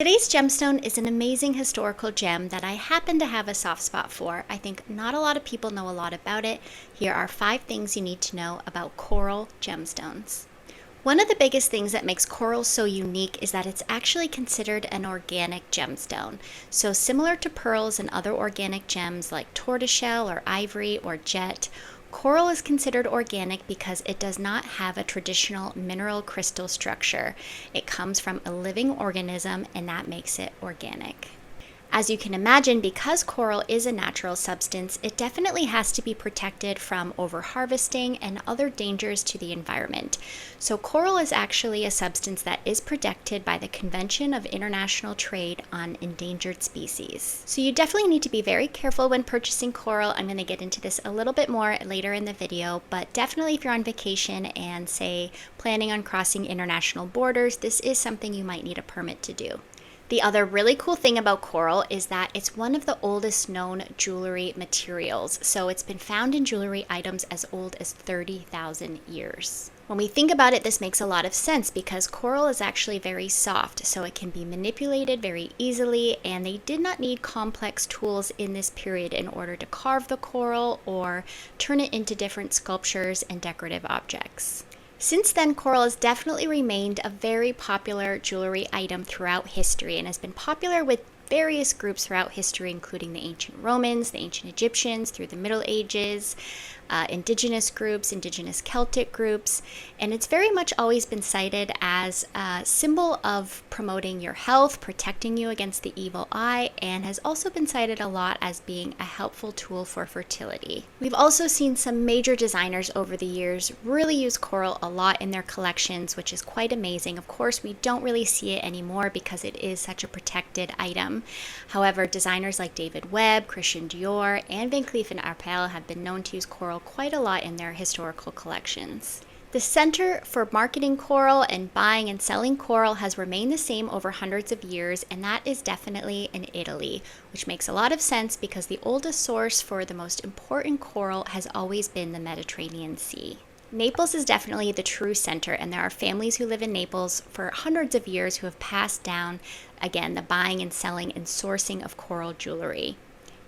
Today's gemstone is an amazing historical gem that I happen to have a soft spot for. I think not a lot of people know a lot about it. Here are 5 things you need to know about coral gemstones. One of the biggest things that makes coral so unique is that it's actually considered an organic gemstone. So similar to pearls and other organic gems like tortoiseshell or ivory or jet, coral is considered organic because it does not have a traditional mineral crystal structure. It comes from a living organism, and that makes it organic. As you can imagine, because coral is a natural substance, it definitely has to be protected from overharvesting and other dangers to the environment. So coral is actually a substance that is protected by the Convention of International Trade on Endangered Species. So you definitely need to be very careful when purchasing coral. I'm going to get into this a little bit more later in the video, but definitely if you're on vacation and say planning on crossing international borders, this is something you might need a permit to do. The other really cool thing about coral is that it's one of the oldest known jewelry materials. So it's been found in jewelry items as old as 30,000 years. When we think about it, this makes a lot of sense because coral is actually very soft, so it can be manipulated very easily, and they did not need complex tools in this period in order to carve the coral or turn it into different sculptures and decorative objects. Since then, coral has definitely remained a very popular jewelry item throughout history and has been popular with various groups throughout history, including the ancient Romans, the ancient Egyptians, through the Middle Ages, indigenous groups, indigenous Celtic groups, and it's very much always been cited as a symbol of promoting your health, protecting you against the evil eye, and has also been cited a lot as being a helpful tool for fertility. We've also seen some major designers over the years really use coral a lot in their collections, which is quite amazing. Of course, we don't really see it anymore because it is such a protected item. However, designers like David Webb, Christian Dior, and Van Cleef & Arpels have been known to use coral quite a lot in their historical collections. The center for marketing coral and buying and selling coral has remained the same over hundreds of years, and that is definitely in Italy, which makes a lot of sense because the oldest source for the most important coral has always been the Mediterranean Sea. Naples is definitely the true center, and there are families who live in Naples for hundreds of years who have passed down, again, the buying and selling and sourcing of coral jewelry.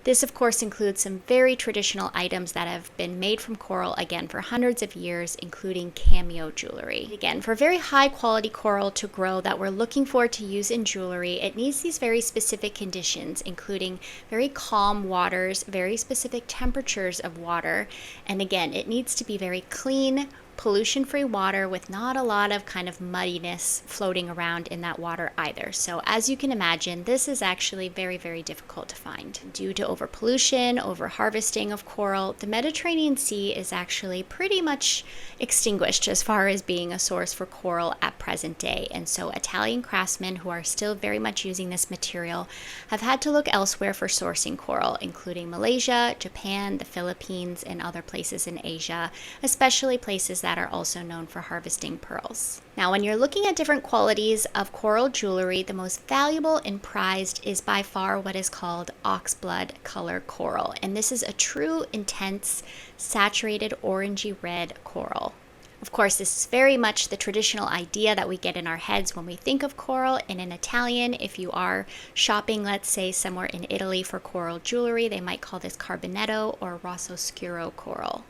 This, of course, includes some very traditional items that have been made from coral, again, for hundreds of years, including cameo jewelry. Again, for very high quality coral to grow that we're looking for to use in jewelry, it needs these very specific conditions, including very calm waters, very specific temperatures of water, and again, it needs to be very clean, pollution-free water with not a lot of kind of muddiness floating around in that water either. So as you can imagine, this is actually very, very difficult to find. Due to overpollution, over-harvesting of coral, the Mediterranean Sea is actually pretty much extinguished as far as being a source for coral at present day. And so Italian craftsmen who are still very much using this material have had to look elsewhere for sourcing coral, including Malaysia, Japan, the Philippines, and other places in Asia, especially places that are also known for harvesting pearls. Now, when you're looking at different qualities of coral jewelry, the most valuable and prized is by far what is called Oxblood color coral. And this is a true, intense, saturated orangey red coral. Of course, this is very much the traditional idea that we get in our heads when we think of coral. And in Italian, if you are shopping, let's say, somewhere in Italy for coral jewelry, they might call this carbonetto or rosso scuro coral.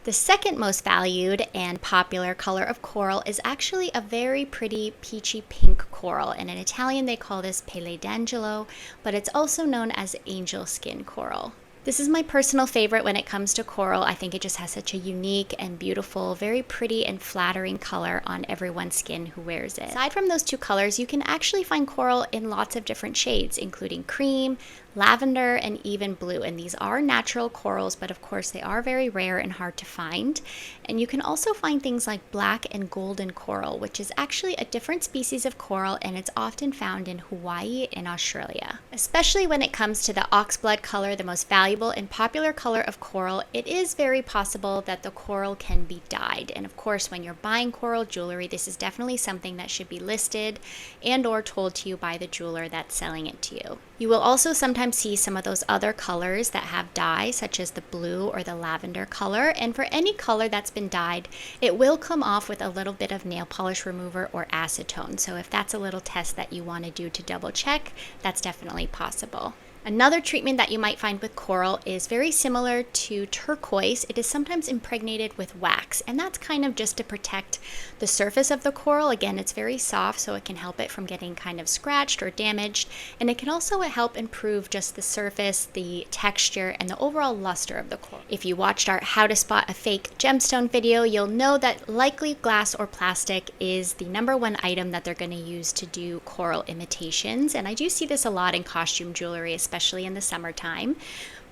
The second most valued and popular color of coral is actually a very pretty peachy pink coral, and in Italian they call this pelle d'angelo, but it's also known as angel skin coral. This is my personal favorite when it comes to coral. I think it just has such a unique and beautiful, very pretty and flattering color on everyone's skin who wears it. Aside from those two colors, you can actually find coral in lots of different shades, including cream, lavender, and even blue. And these are natural corals, but of course they are very rare and hard to find. And you can also find things like black and golden coral, which is actually a different species of coral, and it's often found in Hawaii and Australia. Especially when it comes to the oxblood color, the most valuable valuable and popular color of coral, it is very possible that the coral can be dyed. And of course, when you're buying coral jewelry, this is definitely something that should be listed and or told to you by the jeweler that's selling it to you. You will also sometimes see some of those other colors that have dye, such as the blue or the lavender color. And for any color that's been dyed, it will come off with a little bit of nail polish remover or acetone. So if that's a little test that you want to do to double check, that's definitely possible. Another treatment that you might find with coral is very similar to turquoise. It is sometimes impregnated with wax, and that's kind of just to protect the surface of the coral. Again, it's very soft, so it can help it from getting kind of scratched or damaged, and it can also help improve just the surface, the texture, and the overall luster of the coral. If you watched our How to Spot a Fake Gemstone video, you'll know that likely glass or plastic is the #1 item that they're going to use to do coral imitations, and I do see this a lot in costume jewelry, especially in the summertime.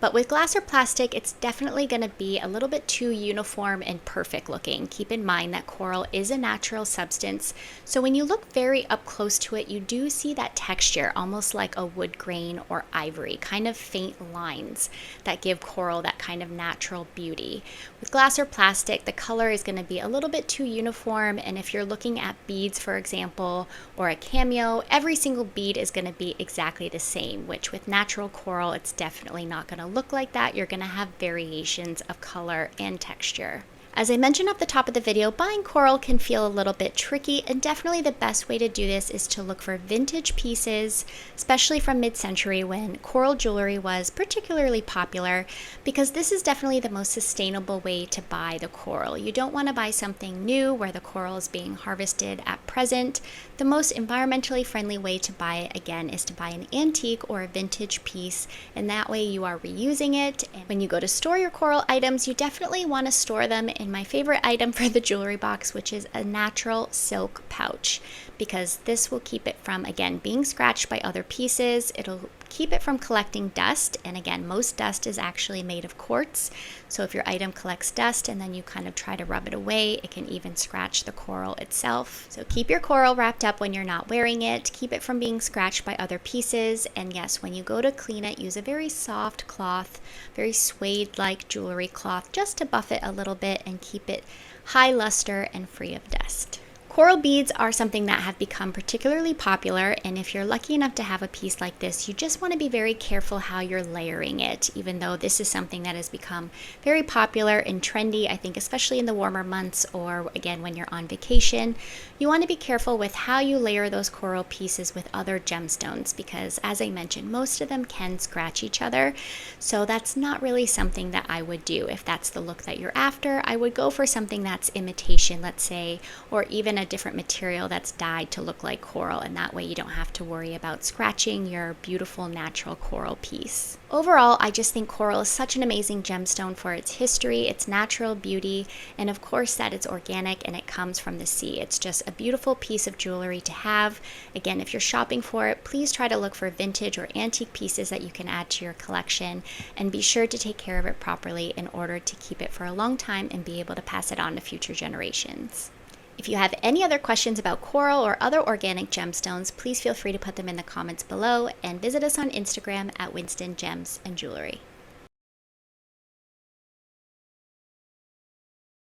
But with glass or plastic, it's definitely going to be a little bit too uniform and perfect looking. Keep in mind that coral is a natural substance, so when you look very up close to it, you do see that texture, almost like a wood grain or ivory, kind of faint lines that give coral that kind of natural beauty. With glass or plastic, the color is going to be a little bit too uniform, and if you're looking at beads, for example, or a cameo, every single bead is going to be exactly the same, which with natural coral, it's definitely not going to look like that. You're going to have variations of color and texture. As I mentioned at the top of the video, buying coral can feel a little bit tricky, and definitely the best way to do this is to look for vintage pieces, especially from mid-century when coral jewelry was particularly popular, because this is definitely the most sustainable way to buy the coral. You don't want to buy something new where the coral is being harvested at present. The most environmentally friendly way to buy it, again, is to buy an antique or a vintage piece, and that way you are reusing it. And when you go to store your coral items, you definitely want to store them in my favorite item for the jewelry box, which is a natural silk pouch, because this will keep it from, again, being scratched by other pieces. It'll keep it from collecting dust, and again, most dust is actually made of quartz, so if your item collects dust and then you kind of try to rub it away, it can even scratch the coral itself. So keep your coral wrapped up when you're not wearing it, keep it from being scratched by other pieces, and yes, when you go to clean it, use a very soft cloth, very suede-like jewelry cloth, just to buff it a little bit and keep it high luster and free of dust. Coral beads are something that have become particularly popular, and if you're lucky enough to have a piece like this, you just want to be very careful how you're layering it. Even though this is something that has become very popular and trendy, I think especially in the warmer months, or again when you're on vacation, you want to be careful with how you layer those coral pieces with other gemstones, because as I mentioned, most of them can scratch each other, so that's not really something that I would do. If that's the look that you're after, I would go for something that's imitation, let's say, or even a different material that's dyed to look like coral, and that way you don't have to worry about scratching your beautiful natural coral piece. Overall, I just think coral is such an amazing gemstone for its history, its natural beauty, and of course that it's organic and it comes from the sea. It's just a beautiful piece of jewelry to have. Again, if you're shopping for it, please try to look for vintage or antique pieces that you can add to your collection, and be sure to take care of it properly in order to keep it for a long time and be able to pass it on to future generations. If you have any other questions about coral or other organic gemstones, please feel free to put them in the comments below, and visit us on Instagram at Winston Gems and Jewelry.